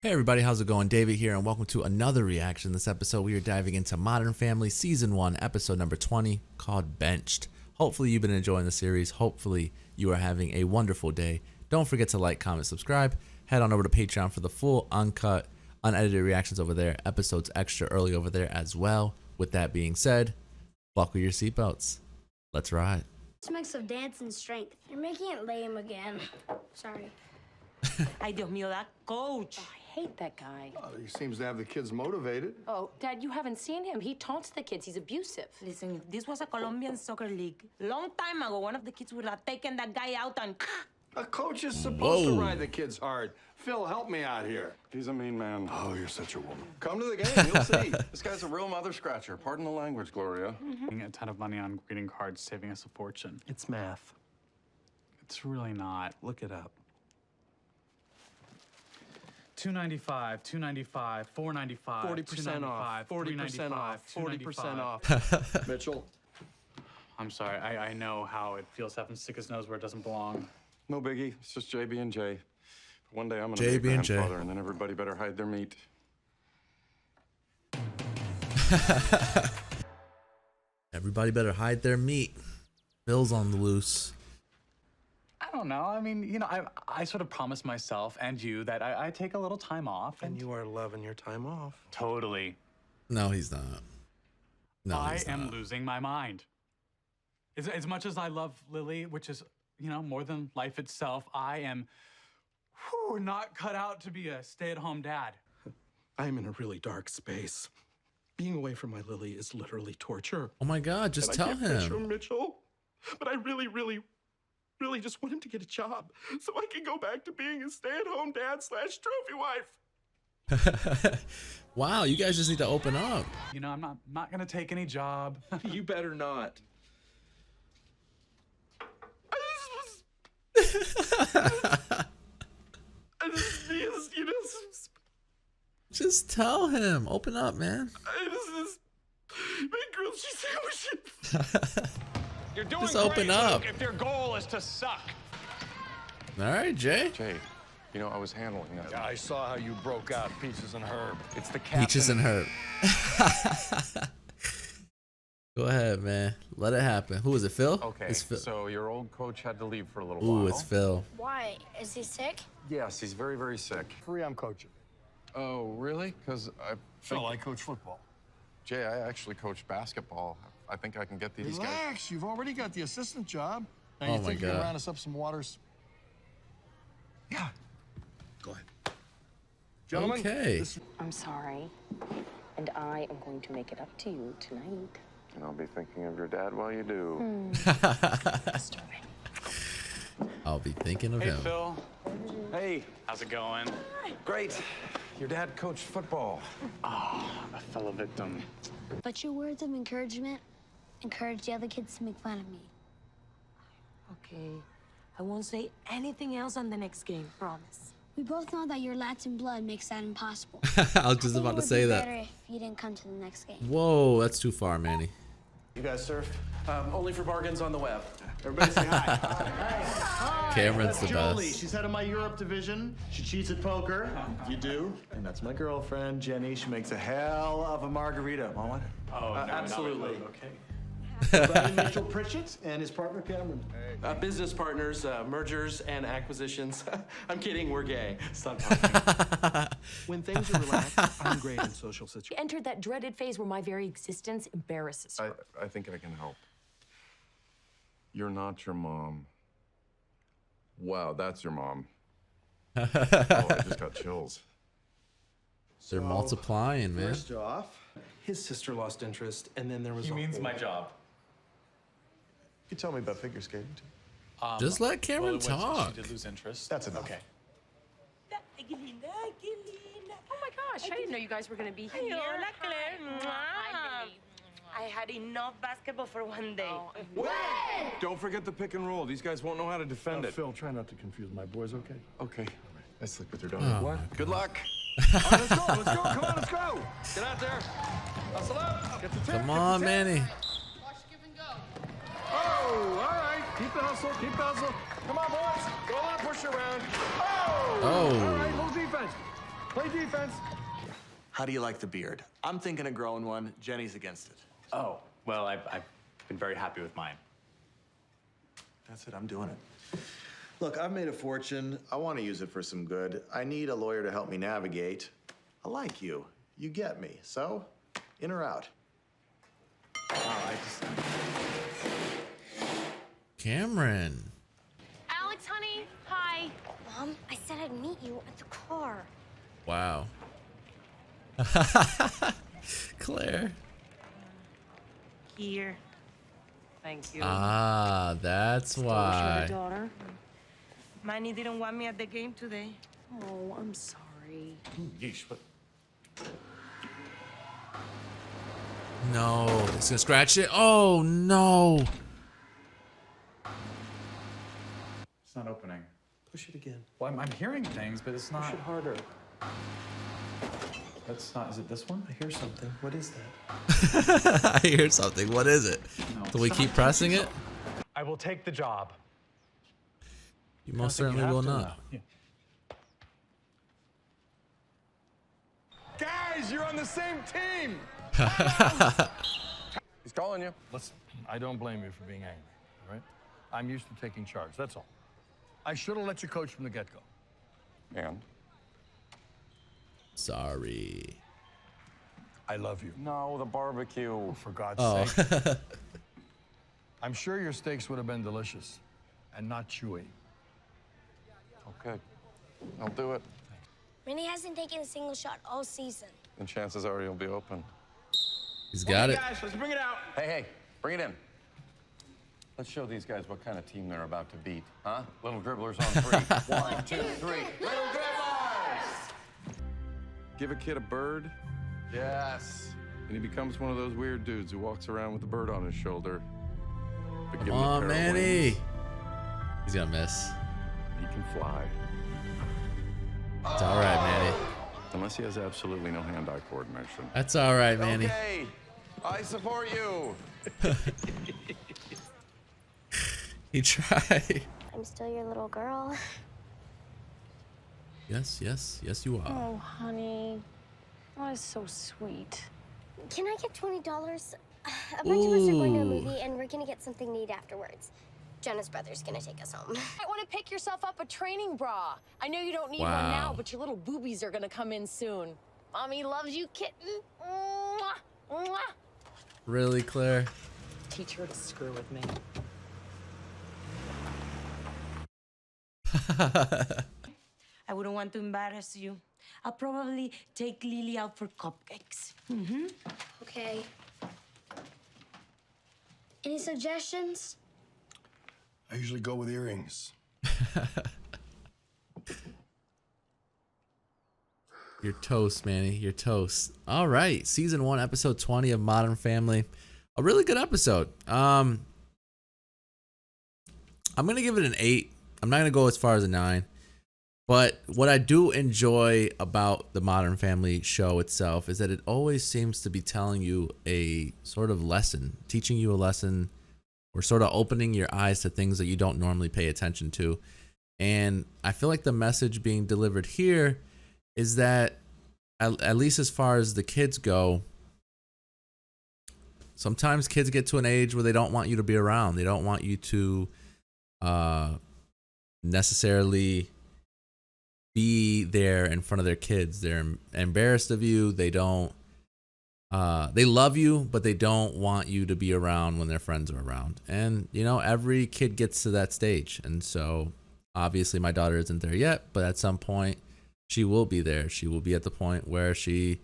Hey everybody, how's it going? David here, and welcome to another reaction. This episode we are diving into Modern Family Season 1, Episode number 20, called Benched. Hopefully you've been enjoying the series. Hopefully you are having a wonderful day. Don't forget to like, comment, subscribe. Head on over to Patreon for the full, uncut, unedited reactions over there. Episodes extra early over there as well. With that being said, buckle your seatbelts. Let's ride. It's a mix of dance and strength. You're making it lame again. Sorry. Ay, Dios mío, that coach. I hate that guy. Well, he seems to have the kids motivated. Oh, Dad, you haven't seen him. He taunts the kids. He's abusive. Listen, if this was a Colombian soccer league, long time ago, one of the kids would have taken that guy out and... A coach is supposed to ride the kids hard. Phil, help me out here. He's a mean man. Oh, you're such a woman. Come to the game, you'll see. This guy's a real mother scratcher. Pardon the language, Gloria. A ton of money on greeting cards, saving us a fortune. It's math. It's really not. Look it up. $295, $295, $495, 40% off. 40% off. 40% off. Mitchell, I'm sorry. I know how it feels having to stick his nose where it doesn't belong. No biggie. It's just JB and J. One day I'm gonna be a JB and J. grandfather, and then everybody better hide their meat. Everybody better hide their meat. Bill's on the loose. I don't know. I mean, I sort of promised myself and you that I take a little time off. And you are loving your time off. Totally. No, he's not. No, I he's am not. losing my mind. As much as I love Lily, which is, more than life itself, I am not cut out to be a stay-at-home dad. I am in a really dark space. Being away from my Lily is literally torture. Oh my God, just And tell I can't picture him. Mitchell, but I really just want him to get a job so I can go back to being a stay-at-home dad / trophy wife. Wow, you guys just need to open up. I'm not gonna take any job. You better not. Just tell him. Open up, man. Make grilled cheese sandwiches. You're doing Just open great, up. Luke, if your goal is to suck. All right, Jay. Jay, I was handling that. I saw how you broke out Peaches and Herb. It's the captain. Peaches and Herb. Go ahead, man. Let it happen. Who is it, Phil? Okay, It's Phil. so your old coach had to leave for a little while. Ooh, it's Phil. Why? Is he sick? Yes, he's very, very sick. Free, I'm coaching. Oh, really? Because Phil, I coach football. Jay, I actually coach basketball. I think I can get these guys. Relax, you've already got the assistant job. Now Oh you my think you can God. round us up some waters? Yeah. Go ahead. Gentlemen, Okay. I'm sorry. And I am going to make it up to you tonight. And I'll be thinking of your dad while you do. Disturbing. I'll be thinking of Hey, him. Phil. Hey, How's it going? great. Your dad coached football. A fellow victim. But your words of encouragement encourage the other kids to make fun of me. Okay, I won't say anything else on the next game, promise. We both know that your Latin blood makes that impossible. I was just about to say Better that. if you didn't come to the next game. Whoa, that's too far, Manny. You guys surf? Only for bargains on the web. Everybody say hi. Cameron's the Jolie, best. she's head of my Europe division. She cheats at poker. You do. And that's my girlfriend, Jenny. She makes a hell of a margarita. Want one? Oh, no, absolutely. Okay. Brian Mitchell Pritchett and his partner, Cameron. Business partners, mergers and acquisitions. I'm kidding, we're gay. Stop talking. When things are relaxed, I'm great in social He situations. entered that dreaded phase where my very existence embarrasses her. I think I can help. You're not your mom. Wow, that's your mom. Oh, I just got chills. They're multiplying, man. First off, His sister lost interest, and then there was He a means whole- my job. you tell me about figure skating, too. Just let Cameron Well, talk. She did lose interest. That's enough. Okay. Oh my gosh, I didn't know you guys were going to be here. Hola, Claire. Hi, Lily. I had enough basketball for one day. Don't forget the pick and roll. These guys won't know how to defend it. Phil, try not to confuse my boys, okay? Okay. I sleep with your Oh, daughter. my Good luck. Let's go, let's go, come on, let's go. Get out there. Hustle up. Get the tip. Come on, Manny. Oh, all right. Keep the hustle, keep the hustle. Come on, boys. Go on, push around. Oh! Oh. All right, little defense. Play defense. How do you like the beard? I'm thinking of growing one. Jenny's against it. Oh, well, I've been very happy with mine. That's it, I'm doing it. Look, I've made a fortune. I want to use it for some good. I need a lawyer to help me navigate. I like you. You get me. So, in or out? Cameron. Alex, honey, hi. Mom, I said I'd meet you at the car. Wow. Claire. Here. Thank you. Ah, that's My why. daughter. Manny didn't want me at the game today. Oh, I'm sorry. Yeesh, but No, it's gonna scratch it. Oh no. it's not opening. Push it again. Well, I'm hearing things, but it's not. Push it harder. That's not. Is it this one? I hear something. What is that? I hear something. What is it? No. Do we keep pressing it? I will take the job. You most I think you certainly have will to not. now. Yeah. Guys, you're on the same team. He's calling you. Listen, I don't blame you for being angry, all right? I'm used to taking charge, that's all. I should have let you coach from the get-go. And? Sorry. I love you. No, the barbecue. Oh, for God's Oh. sake. I'm sure your steaks would have been delicious and not chewy. Okay. I'll do it. Minnie hasn't taken a single shot all season. And chances are he'll be open. He's got it. Guys, let's bring it out. Hey, bring it in. Let's show these guys what kind of team they're about to beat, huh? Little dribblers on three. 1, 2, 3. Little dribblers! Give a kid a bird. Yes. And he becomes one of those weird dudes who walks around with a bird on his shoulder. But give him a Oh, pair of Manny. wings, He's gonna miss. he can fly. It's all right, Manny. Unless he has absolutely no hand-eye coordination. That's all right, Manny. Okay, I support you. He tried. I'm still your little girl. Yes, yes, yes, you are. Oh, honey. That is so sweet. Can I get $20? A bunch of us are going to a movie, and we're gonna get something neat afterwards. Jenna's brother's gonna take us home. I want to pick yourself up a training bra. I know you don't need one Wow. now, but your little boobies are gonna come in soon. Mommy loves you, kitten. Mwah, mwah. Really, Claire? Teach her to screw with me. I wouldn't want to embarrass you. I'll probably take Lily out for cupcakes. Okay. Any suggestions? I usually go with earrings. You're toast, Manny. You're toast. All right, season 1, episode 20 of Modern Family. A really good episode. I'm gonna give it an 8. I'm not gonna go as far as a 9. But what I do enjoy about the Modern Family show itself is that it always seems to be telling you a sort of lesson, teaching you a lesson, or sort of opening your eyes to things that you don't normally pay attention to. And I feel like the message being delivered here is that, at least as far as the kids go, sometimes kids get to an age where they don't want you to be around. They don't want you to necessarily be there in front of their kids. They're embarrassed of you. They don't they love you, but they don't want you to be around when their friends are around. And you know, every kid gets to that stage. And so obviously my daughter isn't there yet, but at some point she will be there. She will be at the point where she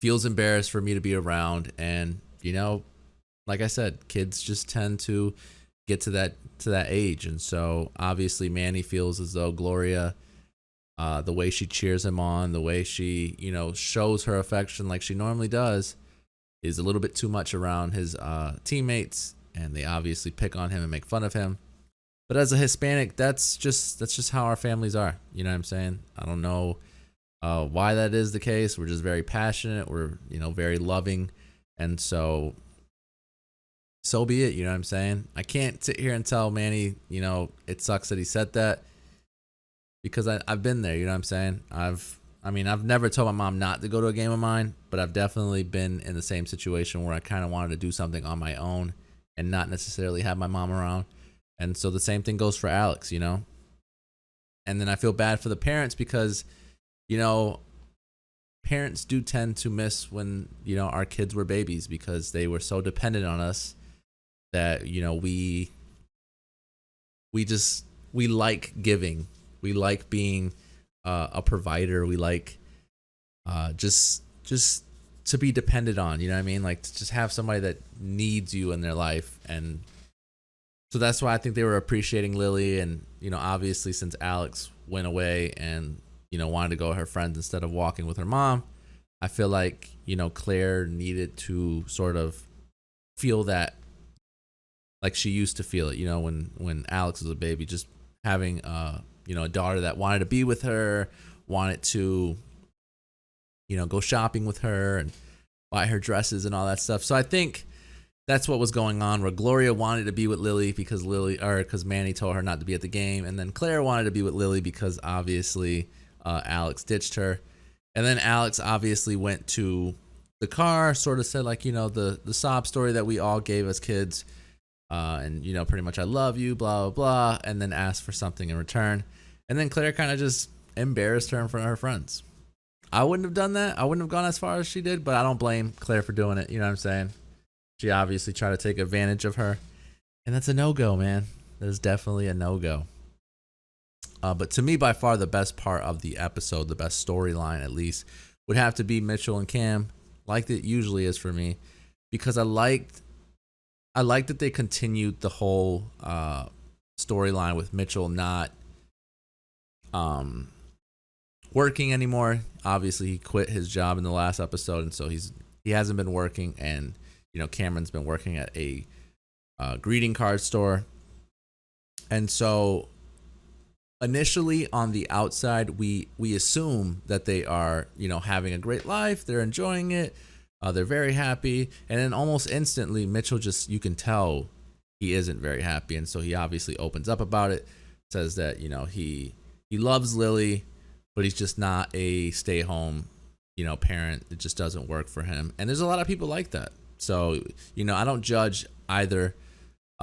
feels embarrassed for me to be around. And you know, like I said, kids just tend to get to that age. And so obviously Manny feels as though Gloria, the way she cheers him on, the way she, you know, shows her affection like she normally does, is a little bit too much around his teammates, and they obviously pick on him and make fun of him. But as a Hispanic, that's just how our families are. You know what I'm saying? I don't know why that is the case. We're just very passionate. We're, you know, very loving. And so be it. You know what I'm saying? I can't sit here and tell Manny, you know, it sucks that he said that. because I've been there, you know what I'm saying? I've never told my mom not to go to a game of mine, but I've definitely been in the same situation where I kind of wanted to do something on my own and not necessarily have my mom around. And so the same thing goes for Alex, you know? And then I feel bad for the parents because, you know, parents do tend to miss when, you know, our kids were babies because they were so dependent on us that, you know, we like giving. We like being a provider. We like just to be dependent on, you know what I mean? Like to just have somebody that needs you in their life. And so that's why I think they were appreciating Lily. And, you know, obviously since Alex went away and, you know, wanted to go with her friends instead of walking with her mom, I feel like, you know, Claire needed to sort of feel that like she used to feel it, you know, when Alex was a baby, just having, you know, a daughter that wanted to be with her, wanted to, you know, go shopping with her and buy her dresses and all that stuff. So I think that's what was going on, where Gloria wanted to be with Lily because Manny told her not to be at the game. And then Claire wanted to be with Lily because obviously Alex ditched her. And then Alex obviously went to the car, sort of said like, you know, the sob story that we all gave as kids. And, you know, pretty much I love you, blah, blah, blah. And then asked for something in return. And then Claire kind of just embarrassed her in front of her friends. I wouldn't have done that. I wouldn't have gone as far as she did, but I don't blame Claire for doing it. You know what I'm saying? She obviously tried to take advantage of her. And that's a no-go, man. That is definitely a no-go. But to me, by far, the best part of the episode, the best storyline at least, would have to be Mitchell and Cam, like it usually is for me, because I liked that they continued the whole storyline with Mitchell not working anymore. Obviously, he quit his job in the last episode, and so he hasn't been working. And you know, Cameron's been working at a greeting card store, and so initially on the outside, we assume that they are, you know, having a great life. They're enjoying it. They're very happy. And then almost instantly, Mitchell you can tell he isn't very happy. And so he obviously opens up about it, says that, you know, he loves Lily, but he's just not a stay-home, you know, parent. It just doesn't work for him. And there's a lot of people like that. So, you know, I don't judge either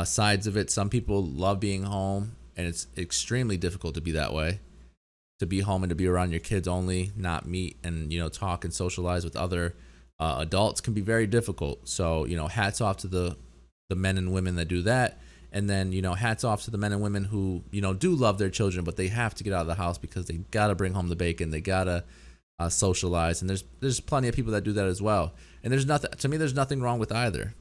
sides of it. Some people love being home, and it's extremely difficult to be that way, to be home and to be around your kids only, not meet and, you know, talk and socialize with other adults can be very difficult. So, you know, hats off to the men and women that do that. And then, you know, hats off to the men and women who, you know, do love their children, but they have to get out of the house because they got to bring home the bacon. They got to socialize. And there's plenty of people that do that as well. And there's nothing wrong with either.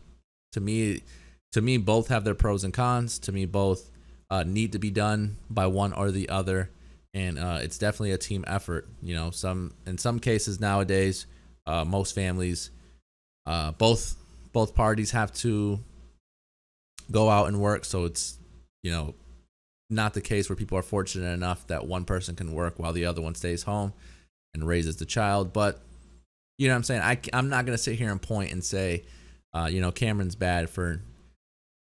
To me, both have their pros and cons. To me, both need to be done by one or the other. And it's definitely a team effort. You know, in some cases nowadays, most families, both parties have to go out and work. So it's, you know, not the case where people are fortunate enough that one person can work while the other one stays home and raises the child. But, you know what I'm saying? I'm not going to sit here and point and say, you know, Cameron's bad for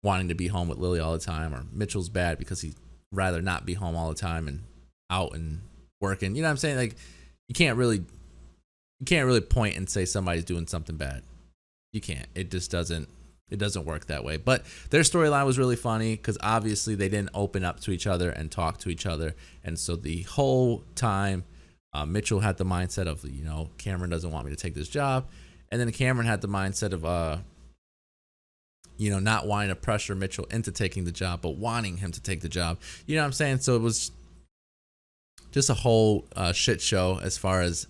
wanting to be home with Lily all the time, or Mitchell's bad because he'd rather not be home all the time and out and working. You know what I'm saying? Like, you can't really point and say somebody's doing something bad. You can't. It just doesn't work that way. But their storyline was really funny because obviously they didn't open up to each other and talk to each other. And so the whole time, Mitchell had the mindset of, you know, Cameron doesn't want me to take this job. And then Cameron had the mindset of, you know, not wanting to pressure Mitchell into taking the job, but wanting him to take the job. You know what I'm saying? So it was just a whole shit show as far as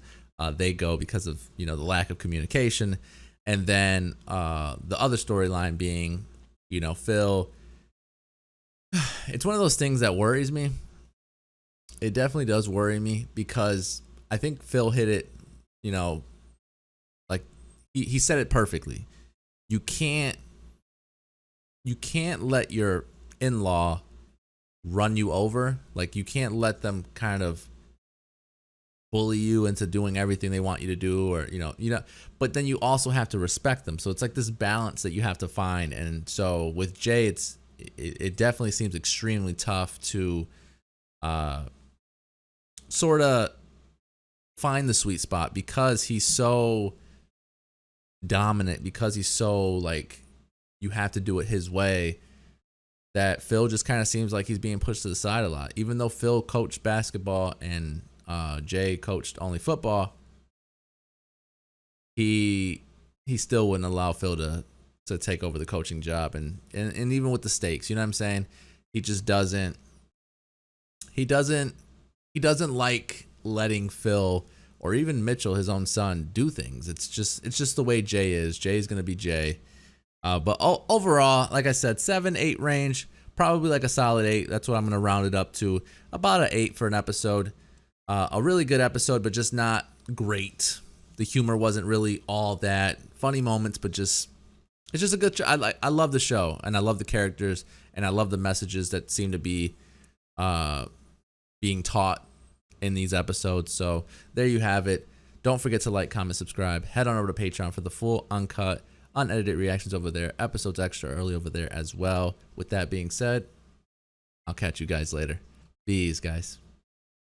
they go because of, you know, the lack of communication. And then the other storyline being, you know, Phil. It's one of those things that worries me. It definitely does worry me because I think Phil hit it, you know, like he said it perfectly. You can't let your in-law run you over. Like, you can't let them kind of bully you into doing everything they want you to do, or you know, but then you also have to respect them. So it's like this balance that you have to find. And so with Jay, it definitely seems extremely tough to sort of find the sweet spot because he's so dominant, because he's so like you have to do it his way, that Phil just kind of seems like he's being pushed to the side a lot. Even though Phil coached basketball and Jay coached only football, he still wouldn't allow Phil to take over the coaching job, and even with the stakes, you know what I'm saying? He just doesn't like letting Phil or even Mitchell, his own son, do things. It's just the way Jay is. Jay's gonna be Jay. But overall, like I said, 7-8 range, probably like a solid 8. That's what I'm gonna round it up to, about an 8 for an episode. A really good episode, but just not great. The humor wasn't really all that. Funny moments, but it's just a good show. I love the show, and I love the characters, and I love the messages that seem to be being taught in these episodes. So there you have it. Don't forget to like, comment, subscribe. Head on over to Patreon for the full uncut, unedited reactions over there. Episodes extra early over there as well. With that being said, I'll catch you guys later. Peace, guys.